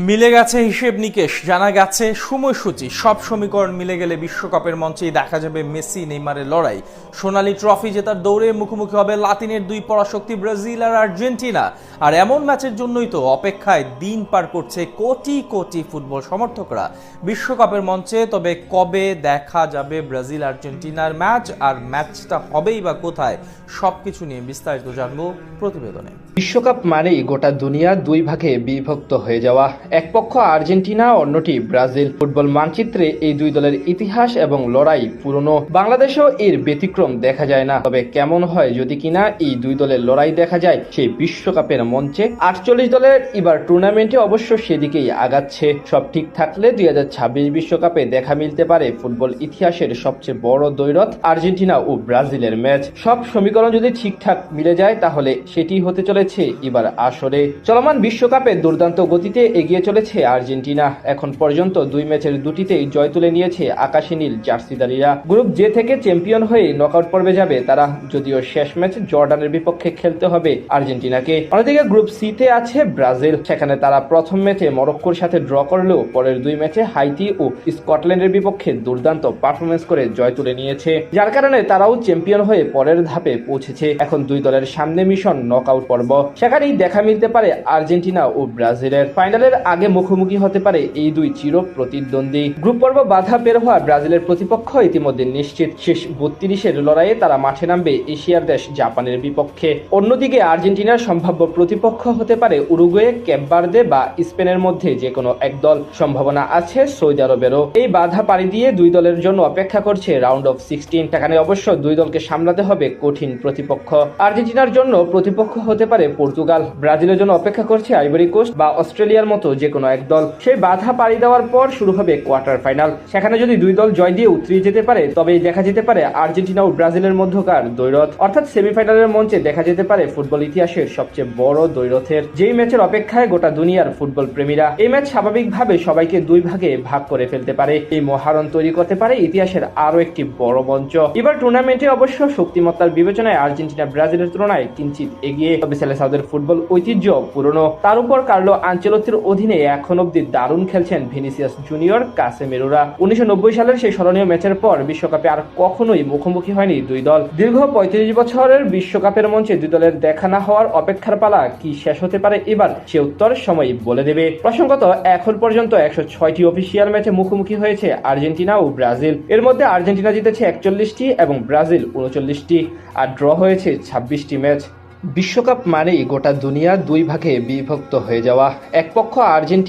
মিলে গেছে হিসেব নিকেশ, জানা গেছে সময়সূচি। সব সমীকরণ মিলে গেলে বিশ্বকাপের মঞ্চেই দেখা যাবে মেসি নেইমারের লড়াই। সোনালী ট্রফি জেতার দৌড়ে মুখোমুখি হবে লাতিনের দুই পরাশক্তি ব্রাজিল আর আর্জেন্টিনা। আর এমন ম্যাচের জন্যই তো অপেক্ষায় দিন পার করছে কোটি কোটি ফুটবল সমর্থকরা বিশ্বকাপের মঞ্চে। তবে কবে দেখা যাবে ব্রাজিল আর্জেন্টিনার ম্যাচ, আর ম্যাচটা হবেই বা কোথায়, সবকিছু নিয়ে বিস্তারিত জানবো প্রতিবেদনে। বিশ্বকাপ মানেই গোটা দুনিয়া দুই ভাগে বিভক্ত হয়ে যাওয়া। এক পক্ষ আর্জেন্টিনা, অন্যটি ব্রাজিল। ফুটবল মানচিত্রে এই দুই দলের ইতিহাস এবং লড়াই পুরনো। বাংলাদেশেও এর ব্যতিক্রম দেখা যায় না। তবে কেমন হয় যদি কিনা এই দুই দলের লড়াই দেখা যায় সেই বিশ্বকাপের মঞ্চে। 48 দলের এবার টুর্নামেন্টে অবশ্য সেদিকেই আগাচ্ছে। সব ঠিক থাকলে 2026 বিশ্বকাপে দেখা মিলতে পারে ফুটবল ইতিহাসের সবচেয়ে বড় দ্বৈরথ আর্জেন্টিনা ও ব্রাজিলের ম্যাচ। সব সমীকরণ যদি ঠিকঠাক মিলে যায় তাহলে সেটি হতে চলেছে এবার আসরে। চলমান বিশ্বকাপে দুর্দান্ত গতিতে এগিয়ে চলেছে আর্জেন্টিনা। এখন পর্যন্ত দুই ম্যাচের দুটিতেই জয় তুলে নিয়েছে আকাশী নীল জার্সিদারীরা। গ্রুপ জে থেকে চ্যাম্পিয়ন হয়ে নকআউট পর্বে যাবে তারা, যদিও শেষ ম্যাচ জর্ডানের বিপক্ষে খেলতে হবে আর্জেন্টিনাকে। অন্যদিকে গ্রুপ সি তে আছে ব্রাজিল। সেখানে তারা প্রথম ম্যাচে মরক্কোর সাথে ড্র করলেও পরের দুই ম্যাচে হাইতি ও স্কটল্যান্ডের বিপক্ষে দুর্দান্ত পারফরমেন্স করে জয় তুলে নিয়েছে, যার কারণে তারাও চ্যাম্পিয়ন হয়ে পরের ধাপে পৌঁছেছে। এখন দুই দলের সামনে মিশন নকআউট পর্ব। সেখানেই দেখা মিলতে পারে আর্জেন্টিনা ও ব্রাজিলের। ফাইনালের আগে মুখোমুখি হতে পারে এই দুই চির প্রতিদ্বন্দ্বী। গ্রুপ পর্ব বাধা বের হওয়া ব্রাজিলের প্রতিপক্ষ ইতিমধ্যে নিশ্চিত। শেষ 32-এর লড়াইয়ে তারা মাঠে নামবে এশিয়ার দেশ জাপানের বিপক্ষে। অন্যদিকে আর্জেন্টিনার সম্ভাব্য প্রতিপক্ষ হতে পারে উরুগুয়ে, কেপ ভার্দে বা স্পেনের মধ্যে যে কোনো এক দল। সম্ভাবনা আছে সৌদি আরবেরও। এই বাধা পাড়ি দিয়ে দুই দলের জন্য অপেক্ষা করছে রাউন্ড অফ 16। সেখানে অবশ্য দুই দলকে সামলাতে হবে কঠিন প্রতিপক্ষ। আর্জেন্টিনার জন্য প্রতিপক্ষ হতে পারে পর্তুগাল। ব্রাজিলের জন্য অপেক্ষা করছে আইভরি কোস্ট বা অস্ট্রেলিয়ার মতো যে কোনো এক দল। সেই বাধা পাড়ি দেওয়ার পর শুরু হবে কোয়ার্টার ফাইনাল। সেখানে যদি দুই দল জয় দিয়ে উতরে যেতে পারে তবেই দেখা যেতে পারে আর্জেন্টিনা ও ব্রাজিলের মধ্যকার দ্বৈরথ। অর্থাৎ সেমিফাইনালের মঞ্চে দেখা যেতে পারে ফুটবল ইতিহাসের সবচেয়ে বড় দ্বৈরথের, যেই ম্যাচের অপেক্ষায় গোটা দুনিয়ার ফুটবল প্রেমীরা। এই ম্যাচ স্বাভাবিকভাবে সবাইকে দুই ভাগে ভাগ করে ফেলতে পারে। এই মহারণ তৈরি করতে পারে ইতিহাসের আরো একটি বড় মঞ্চ। এবার টুর্নামেন্টে অবশ্য শক্তিমত্তার বিবেচনায় আর্জেন্টিনা ব্রাজিলের তুলনায় কিঞ্চিত এগিয়ে। তবে সেলেসাওদের ফুটবল ঐতিহ্য পুরনো। তার উপর কার্লো আনচেলত্তির অধীনে এখন অব্দি দারুণ খেলছেন ভিনিসিয়াস জুনিয়র, কাসেমিরোরা। 1990 সালের সেই স্মরণীয় ম্যাচের পর বিশ্বকাপে আর কখনোই মুখোমুখি হয়নি দুই দল। দীর্ঘ 35 বছরের বিশ্বকাপের মঞ্চে দুই দলের দেখা না হওয়ার অপেক্ষার পালা কি শেষ হতে পারে এবার, সে উত্তর সময় বলে দেবে। প্রসঙ্গত, এখন পর্যন্ত 106টি অফিসিয়াল ম্যাচে মুখোমুখি হয়েছে আর্জেন্টিনা ও ব্রাজিল। এর মধ্যে আর্জেন্টিনা জিতেছে 41টি এবং ব্রাজিল 39টি, আর ড্র হয়েছে 26টি ম্যাচ। বিশ্বকাপ মানেই গোটা দুনিয়া দুই ভাগে বিভক্ত হয়ে যাওয়া। এক পক্ষ আর্জেন্টিনা